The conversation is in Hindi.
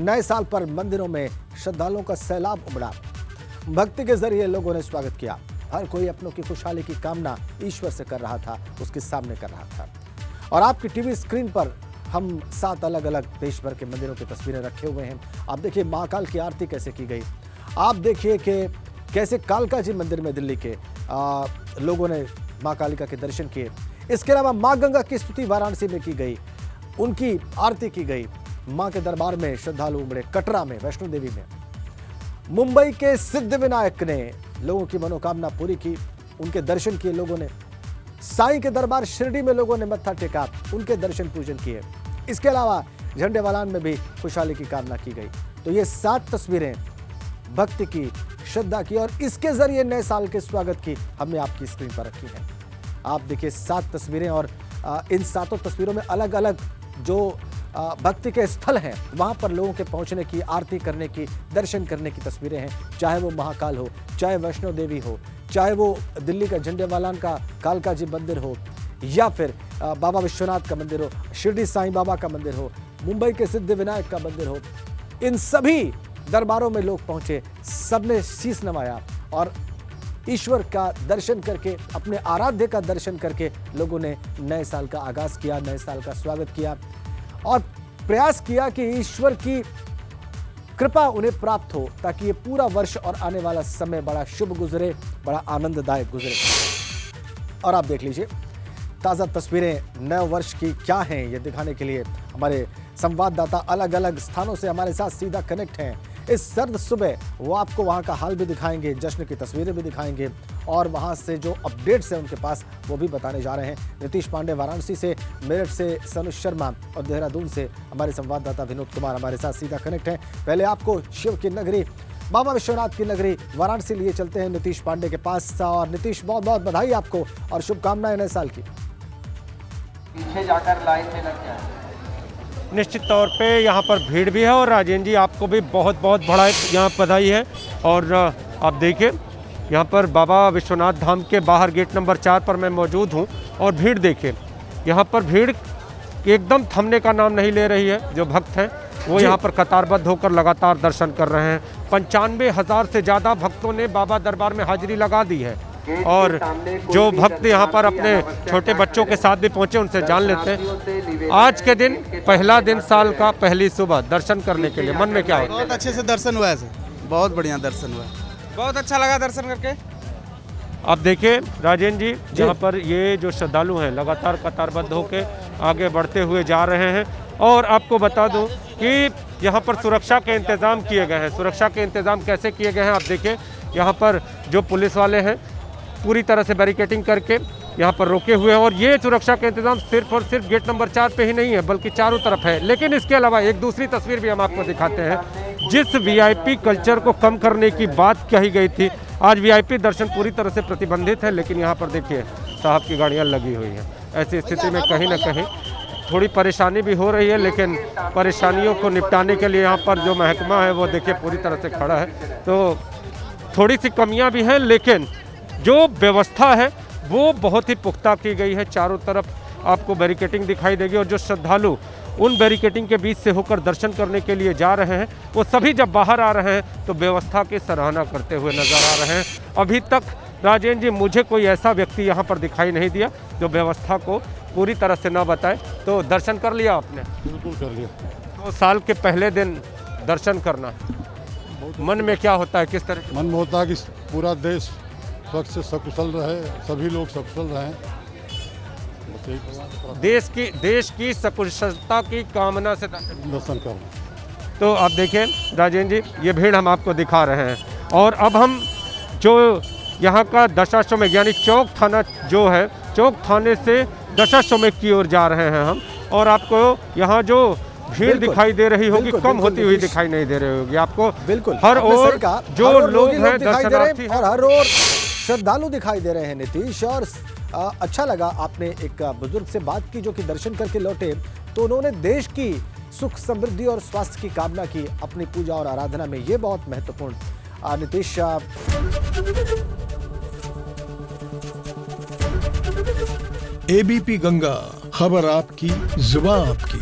नए साल पर मंदिरों में श्रद्धालुओं का सैलाब उमड़ा। भक्ति के जरिए लोगों ने स्वागत किया। हर कोई अपनों की खुशहाली की कामना ईश्वर से कर रहा था, उसके सामने कर रहा था। और आपकी टीवी स्क्रीन पर हम 7 अलग अलग देश भर के मंदिरों की तस्वीरें रखे हुए हैं। आप देखिए महाकाल की आरती कैसे की गई। आप देखिए कि कैसे कालका जी मंदिर में दिल्ली के लोगों ने मां कालिका के दर्शन किए। इसके अलावा मां गंगा की स्तुति वाराणसी में की गई, उनकी आरती की गई। मां के दरबार में श्रद्धालु उमड़े। कटरा में, वैष्णो देवी में, मुंबई के सिद्धिविनायक ने लोगों की मनोकामना पूरी की, उनके दर्शन किए लोगों ने। साईं के दरबार शिरडी में लोगों ने मत्था टेका, उनके दर्शन पूजन किए। इसके अलावा झंडेवालान में भी खुशहाली की कामना की गई। तो ये 7 तस्वीरें भक्ति की, श्रद्धा की और इसके जरिए नए साल के स्वागत की हमने आपकी स्क्रीन पर रखी है। आप देखिए 7 तस्वीरें और इन 7 तस्वीरों में अलग अलग जो भक्ति के स्थल हैं वहां पर लोगों के पहुंचने की, आरती करने की, दर्शन करने की तस्वीरें हैं। चाहे वो महाकाल हो, चाहे वैष्णो देवी हो, चाहे वो दिल्ली का झंडेवालान का कालका जी मंदिर हो, या फिर बाबा विश्वनाथ का मंदिर हो, शिरडी साईं बाबा का मंदिर हो, मुंबई के सिद्धिविनायक का मंदिर हो, इन सभी दरबारों में लोग पहुंचे, सबने शीश नवाया और ईश्वर का दर्शन करके, अपने आराध्य का दर्शन करके लोगों ने नए साल का आगाज किया, नए साल का स्वागत किया और प्रयास किया कि ईश्वर की कृपा उन्हें प्राप्त हो ताकि ये पूरा वर्ष और आने वाला समय बड़ा शुभ गुजरे, बड़ा आनंददायक गुजरे। और आप देख लीजिए ताज़ा तस्वीरें नए वर्ष की क्या हैं, ये दिखाने के लिए हमारे संवाददाता अलग अलग स्थानों से हमारे साथ सीधा कनेक्ट हैं। इस सर्द सुबह वो आपको वहाँ का हाल भी दिखाएंगे, जश्न की तस्वीरें भी दिखाएंगे और वहाँ से जो अपडेट्स हैं उनके पास वो भी बताने जा रहे हैं। नीतीश पांडे वाराणसी से, मेरठ से सनुष शर्मा और देहरादून से हमारे संवाददाता विनोद कुमार हमारे साथ सीधा कनेक्ट हैं। पहले आपको शिव की नगरी, बाबा विश्वनाथ की नगरी वाराणसी लिए चलते हैं नीतीश पांडे के पास। और नीतीश, बहुत बहुत बधाई आपको और शुभकामनाएं नए साल की। पीछे जाकर लाइन में लग जाए। निश्चित तौर पे यहाँ पर भीड़ भी है और राजेंद्र जी आपको भी बहुत बहुत बड़ा यहाँ बधाई है। और आप देखिए यहाँ पर बाबा विश्वनाथ धाम के बाहर गेट नंबर 4 पर मैं मौजूद हूँ और भीड़ देखिए, यहाँ पर भीड़ एकदम थमने का नाम नहीं ले रही है। जो भक्त हैं वो यहाँ पर कतारबद्ध होकर लगातार दर्शन कर रहे हैं। 95,000 से ज़्यादा भक्तों ने बाबा दरबार में हाजिरी लगा दी है और जो भक्त यहाँ पर अपने छोटे बच्चों के साथ भी पहुँचे उनसे जान लेते हैं आज के दिन, पहला दिन साल का, पहली सुबह दर्शन करने के लिए मन में क्या होता है? बहुत अच्छे से दर्शन हुआ है सर, बहुत बढ़िया दर्शन हुआ है, बहुत अच्छा लगा दर्शन करके। आप देखिए राजेंद्र जी, यहाँ पर ये जो श्रद्धालु हैं लगातार कतारबद्ध होकर आगे बढ़ते हुए जा रहे हैं। और आपको बता दूं कि यहाँ पर सुरक्षा के इंतज़ाम किए गए हैं। सुरक्षा के इंतज़ाम कैसे किए गए हैं आप देखिए, यहाँ पर जो पुलिस वाले हैं पूरी तरह से बैरिकेटिंग करके यहाँ पर रोके हुए हैं। और ये सुरक्षा का इंतजाम सिर्फ और सिर्फ गेट नंबर 4 पे ही नहीं है बल्कि चारों तरफ है। लेकिन इसके अलावा एक दूसरी तस्वीर भी हम आपको दिखाते हैं। जिस वीआईपी कल्चर को कम करने की बात कही गई थी, आज वीआईपी दर्शन पूरी तरह से प्रतिबंधित है। लेकिन यहाँ पर देखिए साहब की गाड़ियाँ लगी हुई हैं। ऐसी स्थिति में कहीं ना कहीं थोड़ी परेशानी भी हो रही है, लेकिन परेशानियों को निपटाने के लिए यहाँ पर जो महकमा है वो देखिए पूरी तरह से खड़ा है। तो थोड़ी सी कमियाँ भी हैं, लेकिन जो व्यवस्था है वो बहुत ही पुख्ता की गई है। चारों तरफ आपको बैरिकेटिंग दिखाई देगी और जो श्रद्धालु उन बैरिकेटिंग के बीच से होकर दर्शन करने के लिए जा रहे हैं वो सभी जब बाहर आ रहे हैं तो व्यवस्था की सराहना करते हुए नजर आ रहे हैं। अभी तक राजेंद्र जी मुझे कोई ऐसा व्यक्ति यहाँ पर दिखाई नहीं दिया जो व्यवस्था को पूरी तरह से ना बताए। तो दर्शन कर लिया आपने? बिल्कुल कर लिया। तो साल के पहले दिन दर्शन करना मन में क्या होता है, किस तरह? मन में होता है कि पूरा देश स्वच्छ सकुशल रहे, सभी लोग सकुशल रहें। देश की सकुशलता की कामना से दर्शन कर। तो आप देखिए राजेंद्र जी, ये भीड़ हम आपको दिखा रहे हैं। और अब हम जो यहाँ का दशाश्वमेध यानी चौक थाना जो है, चौक थाने से दशाश्वमेध की ओर जा रहे हैं हम। और आपको यहाँ जो भीड़ दिखाई दे रही होगी कम होती हुई दिखाई नहीं दे रही होगी आपको। बिल्कुल हर ओर जो लोग हैं दर्शनार्थी और हर ओर श्रद्धालु दिखाई दे रहे हैं नीतीश। और अच्छा लगा आपने एक बुजुर्ग से बात की जो कि दर्शन करके लौटे, तो उन्होंने देश की सुख समृद्धि और स्वास्थ्य की कामना की अपनी पूजा और आराधना में। ये बहुत महत्वपूर्ण नीतीश। एबीपी गंगा, खबर आपकी, जुबान आपकी।